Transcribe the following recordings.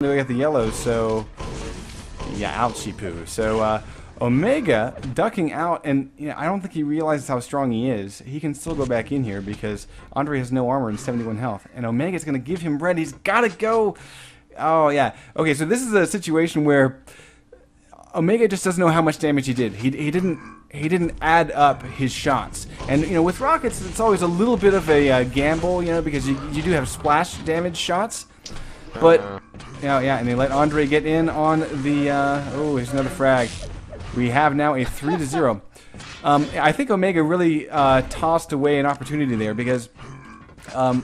We got the yellow, so yeah, ouchie poo. So Omega ducking out, and I don't think he realizes how strong he is. He can still go back in here because Andre has no armor and 71 health, and Omega's gonna give him red. He's gotta go. Oh yeah. Okay, so this is a situation where Omega just doesn't know how much damage he did. He didn't add up his shots, and with rockets, it's always a little bit of a gamble, because you do have splash damage shots, but. Yeah, and they let Andre get in on the, oh, here's another frag. We have now a 3-0. I think Omega really tossed away an opportunity there because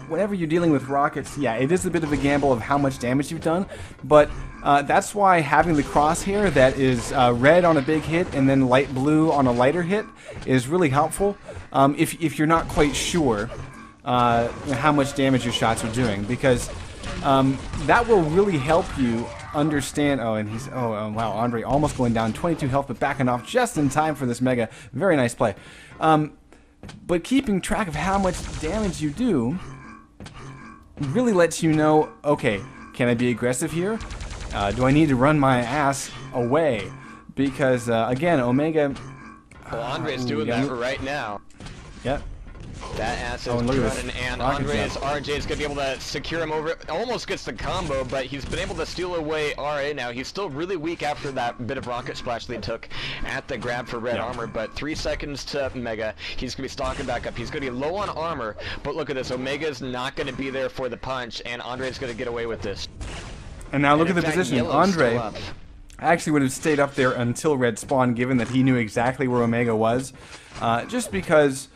whenever you're dealing with rockets, yeah, it is a bit of a gamble of how much damage you've done, but that's why having the crosshair that is red on a big hit and then light blue on a lighter hit is really helpful if you're not quite sure how much damage your shots are doing, because that will really help you understand. Oh, and he's wow, Andre almost going down, 22 health, but backing off just in time for this Mega. Very nice play. But keeping track of how much damage you do really lets you know, okay, can I be aggressive here? Do I need to run my ass away? Because again, Omega. Well, Andre's doing that for right now. Yep. That ass is running, and RJ's gonna be able to secure him over. Almost gets the combo, but he's been able to steal away RA now. He's still really weak after that bit of rocket splash they took at the grab for red armor, but 3 seconds to Mega. He's gonna be stalking back up. He's gonna be low on armor, but look at this. Omega's not gonna be there for the punch, and Andre's gonna get away with this. And now look at the position. Andre actually would have stayed up there until red spawned, given that he knew exactly where Omega was, just because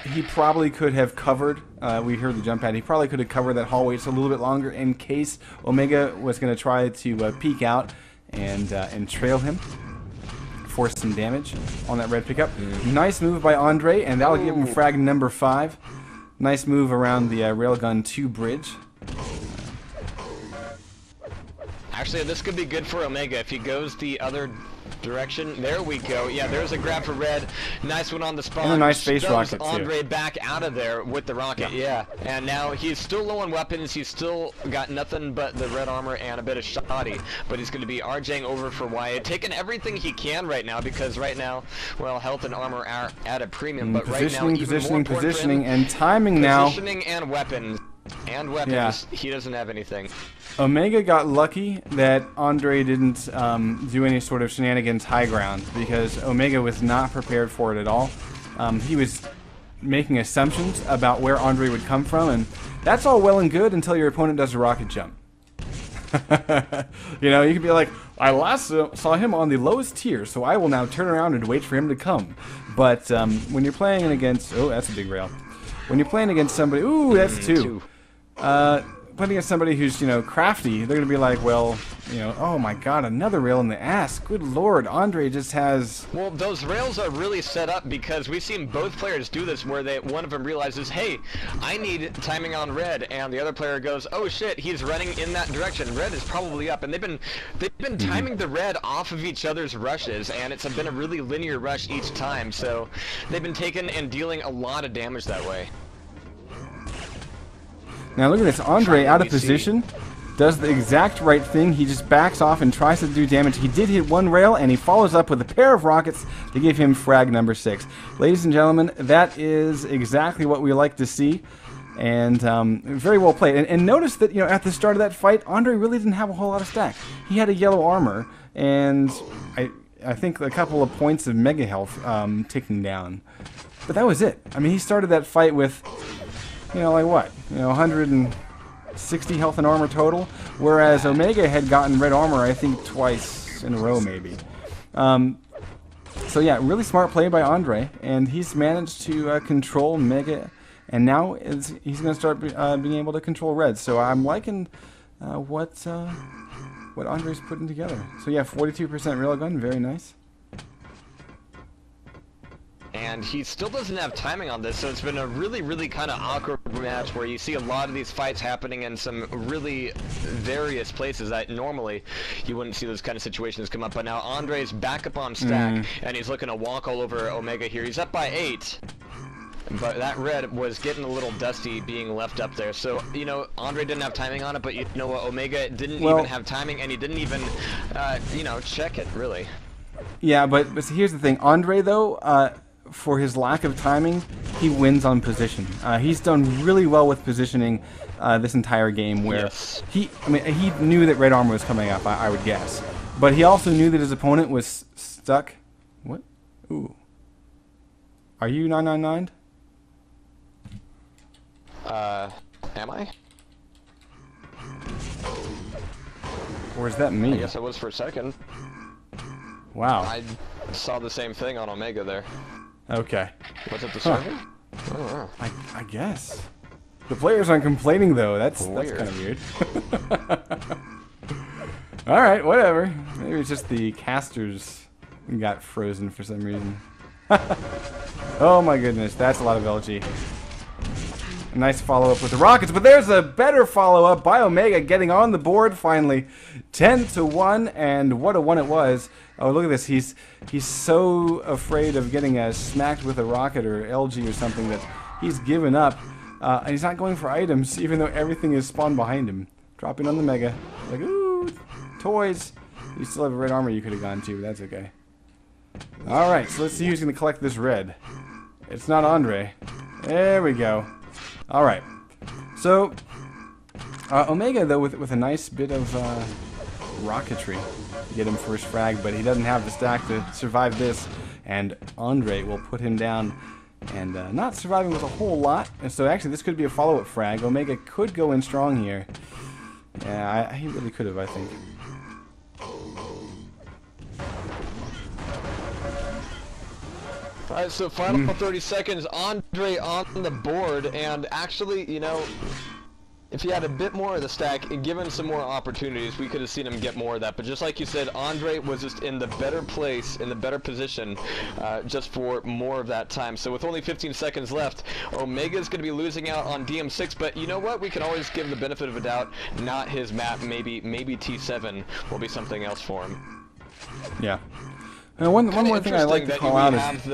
he probably could have covered, we heard the jump pad, he probably could have covered that hallway just a little bit longer in case Omega was going to try to peek out and trail him, force some damage on that red pickup. Nice move by Andre, and that'll give him frag number 5. Nice move around the Railgun 2 bridge. Actually, this could be good for Omega if he goes the other direction. There we go. Yeah, there's a grab for red. Nice one on the spawn. And a nice face rocket too. Andre back out of there with the rocket. Yeah. And now he's still low on weapons. He's still got nothing but the red armor and a bit of shoddy. But he's going to be RJing over for Wyatt, taking everything he can right now, because right now, well, health and armor are at a premium. But right now, positioning, and timing now. Positioning and weapons. And weapons. Yeah. He doesn't have anything. Omega got lucky that Andre didn't do any sort of shenanigans high ground, because Omega was not prepared for it at all. He was making assumptions about where Andre would come from, and that's all well and good until your opponent does a rocket jump. You can be like, I last saw him on the lowest tier, so I will now turn around and wait for him to come. But when you're playing against, oh, that's a big rail. When you're playing against somebody, ooh, that's 2. Playing against somebody who's, crafty, they're going to be like, well, oh my god, another rail in the ass. Good lord, Andre just has... Well, those rails are really set up because we've seen both players do this where one of them realizes, hey, I need timing on red, and the other player goes, oh shit, he's running in that direction. Red is probably up, and they've been timing the red off of each other's rushes, and it's been a really linear rush each time, so they've been taking and dealing a lot of damage that way. Now look at this, Andre out of position, does the exact right thing. He just backs off and tries to do damage. He did hit one rail, and he follows up with a pair of rockets to give him frag number 6. Ladies and gentlemen, that is exactly what we like to see, and very well played. And notice that at the start of that fight, Andre really didn't have a whole lot of stack. He had a yellow armor, and I think a couple of points of mega health ticking down. But that was it. I mean, he started that fight with... like what? 160 health and armor total, whereas Omega had gotten red armor, I think, twice in a row, maybe. So yeah, really smart play by Andre, and he's managed to control Mega, and now he's going to start being able to control red. So I'm liking what Andre's putting together. So yeah, 42% railgun, very nice. And he still doesn't have timing on this, so it's been a really, really kind of awkward match where you see a lot of these fights happening in some really various places that normally you wouldn't see those kind of situations come up. But now Andre's back up on stack, and he's looking to walk all over Omega here. He's up by 8. but that red was getting a little dusty being left up there. So, you know, Andre didn't have timing on it, but you know what, Omega didn't even have timing, and he didn't even, you know, check it, really. Yeah, but here's the thing. Andre, though, for his lack of timing, he wins on position. He's done really well with positioning this entire game, where he knew that red armor was coming up, I would guess. But he also knew that his opponent was stuck. What? Ooh. Are you 999? Am I? Or is that me? I guess I was for a second. Wow. I saw the same thing on Omega there. Okay. Was it the server? I guess. The players aren't complaining though. That's kind of weird. All right, whatever. Maybe it's just the casters got frozen for some reason. Oh my goodness, that's a lot of LG. A nice follow-up with the Rockets, but there's a better follow-up by Omega getting on the board finally. 10-1, and what a one it was. Oh, look at this. He's so afraid of getting smacked with a rocket or LG or something that he's given up. And he's not going for items, even though everything is spawned behind him. Dropping on the Mega. Like, ooh, toys. You still have a red armor you could have gone to, but that's okay. Alright, so let's see who's going to collect this red. It's not Andre. There we go. Alright. So, Omega, though, with a nice bit of rocketry to get him first frag, but he doesn't have the stack to survive this, and Andre will put him down, and not surviving with a whole lot. And so actually this could be a follow-up frag. Omega could go in strong here. Yeah, he really could have, I think. Alright, so final 30 seconds, Andre on the board, and actually, you know, if he had a bit more of the stack and given some more opportunities, we could have seen him get more of that. But just like you said, Andre was just in the better place, in the better position, just for more of that time. So with only 15 seconds left, Omega's going to be losing out on DM6, but you know what? We can always give the benefit of a doubt. Not his map, maybe T7 will be something else for him. Yeah. And one more thing I like to call out is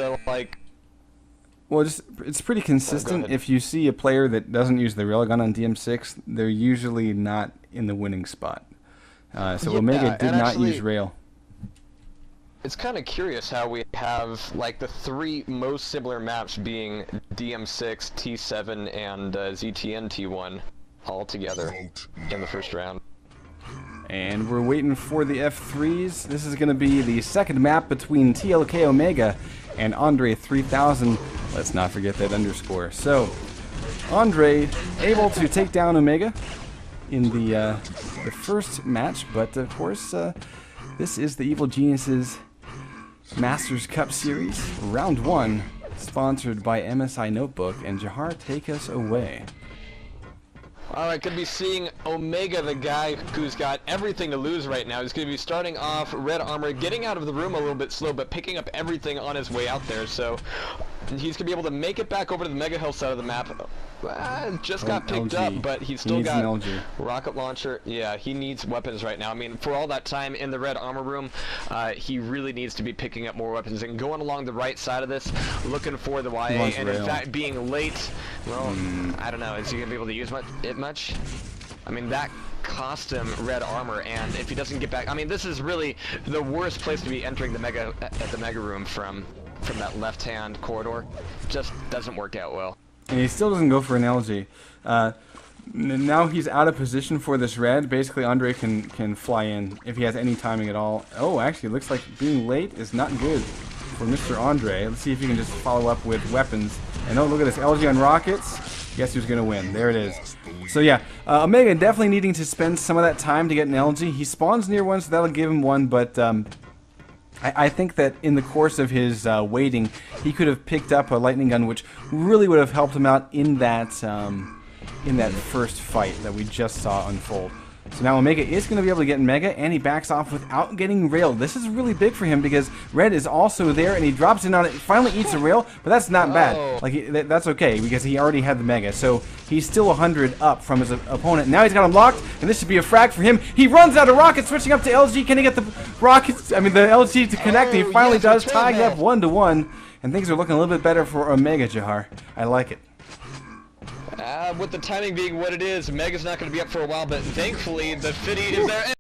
well, it's pretty consistent. If you see a player that doesn't use the railgun on DM6, they're usually not in the winning spot. So Omega did not use rail. It's kind of curious how we have like the three most similar maps being DM6, T7, and ZTN T1 all together in the first round. And we're waiting for the F3s. This is going to be the second map between TLK Omega and Andre 3000. Let's not forget that underscore. So, Andre able to take down Omega in the first match, but of course, this is the Evil Geniuses Masters Cup Series, Round 1, sponsored by MSI Notebook, and Jahar, take us away. Alright, going to be seeing Omega, the guy who's got everything to lose right now. He's going to be starting off red armor, getting out of the room a little bit slow, but picking up everything on his way out there. So he's going to be able to make it back over to the Mega Hill side of the map. Just got picked up, but he's still got rocket launcher. Yeah, he needs weapons right now. I mean, for all that time in the red armor room, he really needs to be picking up more weapons and going along the right side of this, looking for the YA, and in fact being late. Well, I don't know. Is he gonna be able to use it much? I mean, that cost him red armor, and if he doesn't get back, I mean, this is really the worst place to be entering the mega room from that left-hand corridor. Just doesn't work out well. And he still doesn't go for an LG. Now he's out of position for this red. Basically, Andre can fly in if he has any timing at all. Oh, actually, it looks like being late is not good for Mr. Andre. Let's see if he can just follow up with weapons. And oh, look at this LG on rockets. Guess who's going to win? There it is. So yeah, Omega definitely needing to spend some of that time to get an LG. He spawns near one, so that'll give him one, but I think that in the course of his waiting, he could have picked up a lightning gun, which really would have helped him out in that first fight that we just saw unfold. So now Omega is going to be able to get Mega, and he backs off without getting railed. This is really big for him because Red is also there, and he drops in on it, finally eats a rail, but that's not bad. Like that's okay because he already had the Mega. So he's still 100 up from his opponent. Now he's got him locked, and this should be a frag for him. He runs out of rockets, switching up to LG. Can he get the rockets? I mean, the LG to connect. He finally does, tied up 1-1. and things are looking a little bit better for Omega, Jahar. I like it. With the timing being what it is, Mega's not going to be up for a while, but thankfully the Fiddy is there.